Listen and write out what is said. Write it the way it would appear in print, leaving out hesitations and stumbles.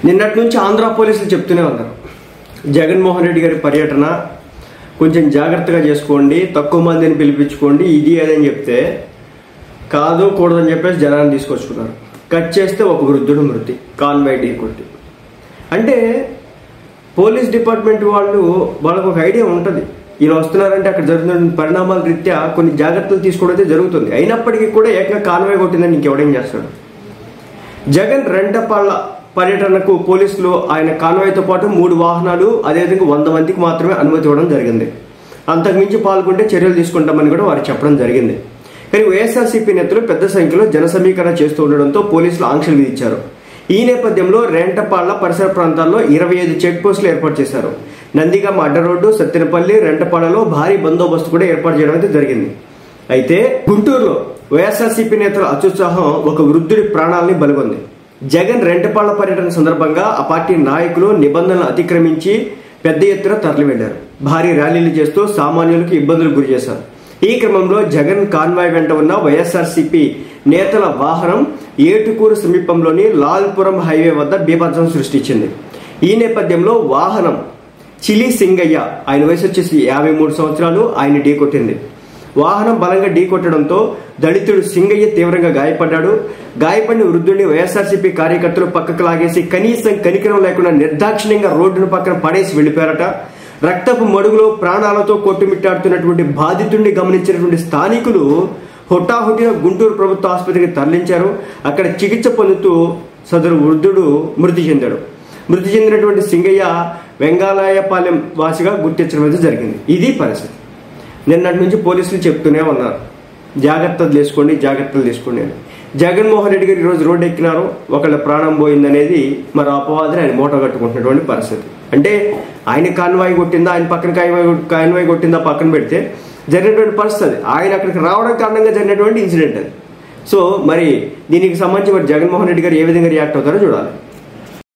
నిన్నటి నుంచి ఆంధ్ర పోలీసులు చెప్తూనే ఉన్నారు, జగన్మోహన్ రెడ్డి గారి పర్యటన కొంచెం జాగ్రత్తగా చేసుకోండి, తక్కువ మందిని పిలిపించుకోండి, ఇది అదని చెప్తే కాదు కూడదని చెప్పేసి జనాన్ని తీసుకొచ్చుకున్నారు. కట్ చేస్తే ఒక వృద్ధుడు మృతి, కాన్వాయ్ ఢీ కొట్టి. అంటే పోలీస్ డిపార్ట్మెంట్ వాళ్ళకు ఒక ఐడియా ఉంటుంది, ఈయన వస్తున్నారంటే అక్కడ జరుగుతున్న పరిణామాల రీత్యా కొన్ని జాగ్రత్తలు తీసుకోవడం అయితే జరుగుతుంది. అయినప్పటికీ కూడా ఏకంగా కాన్వాయ్ కొట్టిందని ఇంకెవడేం చేస్తాడు? జగన్ రెంటపాళ్ల పర్యటనకు పోలీసులు ఆయన కాన్వాయ్తో పాటు 3 వాహనాలు అదేవిధంగా 100 మందికి మాత్రమే అనుమతి ఇవ్వడం జరిగింది. అంతకుమించి పాల్గొంటే చర్యలు తీసుకుంటామని కూడా వారు చెప్పడం జరిగింది. కానీ వైఎస్ఆర్సీపీ నేతలు పెద్ద సంఖ్యలో జన సమీకరణ చేస్తూ ఉండడంతో పోలీసులు ఆంక్షలు విధించారు. ఈ నేపథ్యంలో రెంటపాళ్ల పరిసర ప్రాంతాల్లో 25 చెక్ పోస్టులు ఏర్పాటు చేశారు. నందిగామ అడ్డరోడ్డు, సత్తెనపల్లి, రెంటపాళ్లలో భారీ బందోబస్తు కూడా ఏర్పాటు చేయడం అయితే జరిగింది. అయితే గుంటూరులో వైఎస్ఆర్సీపీ నేతల అత్యుత్సాహం ఒక వృద్ధుడి ప్రాణాలని బలిగొంది. జగన్ రెంటపాళ్ల పర్యటన సందర్భంగా ఆ పార్టీ నాయకులు నిబంధనలు అతిక్రమించి పెద్ద ఎత్తున తరలి వెళ్లారు. భారీ ర్యాలీలు చేస్తూ సామాన్యులకు ఇబ్బందులకు గురి చేశారు. ఈ క్రమంలో జగన్ కాన్వాయ్ వెంట ఉన్న వైఎస్ఆర్సీపీ నేతల వాహనం ఏటుకూరు సమీపంలోని లాల్పురం హైవే వద్ద బీభత్సం సృష్టించింది. ఈ నేపథ్యంలో వాహనం చిలి సింగయ్య, ఆయన వయసు వచ్చేసి 53 సంవత్సరాలు, ఆయన ఢీకొట్టింది. వాహనం బలంగా ఢీకొట్టడంతో దళితుడు సింగయ్య తీవ్రంగా గాయపడ్డాడు. గాయపడిన వృద్ధుడిని వైఎస్ఆర్సీపీ కార్యకర్తలు పక్కకు లాగేసి కనీసం కనికరం లేకుండా నిర్దాక్షిణ్యంగా రోడ్డును పక్కన పడేసి వెళ్లిపోయారట. రక్తపు మడుగులో ప్రాణాలతో కొట్టుమిట్టాడుతున్నటువంటి బాధితుడిని గమనించినటువంటి స్థానికులు హుటాహుటిన గుంటూరు ప్రభుత్వ ఆసుపత్రికి తరలించారు. అక్కడ చికిత్స పొందుతూ సదరు వృద్ధుడు మృతి చెందాడు. మృతి చెందినటువంటి సింగయ్య వెంగాలయపాలెం వాసిగా గుర్తించడం జరిగింది. ఇది పరిస్థితి. నిన్నటి నుంచి పోలీసులు చెప్తూనే ఉన్నారు, జాగ్రత్తలు తీసుకోండి అని. జగన్మోహన్ రెడ్డి గారు ఈరోజు రోడ్డు ఎక్కినారు, ఒకళ్ళ ప్రాణం పోయిందనేది మరో అపవాదని ఆయన మూట కట్టుకుంటున్నటువంటి పరిస్థితి. అంటే ఆయన కాన్వాయ్ కొట్టిందా, ఆయన పక్కన కాన్వాయ్ కొట్టిందా పక్కన పెడితే జరిగినటువంటి పరిస్థితి, ఆయన అక్కడికి రావడం కారణంగా జరిగినటువంటి ఇన్సిడెంట్ అది. సో మరి దీనికి సంబంధించి మరి జగన్మోహన్ రెడ్డి గారు ఏ విధంగా రియాక్ట్ అవుతారో చూడాలి.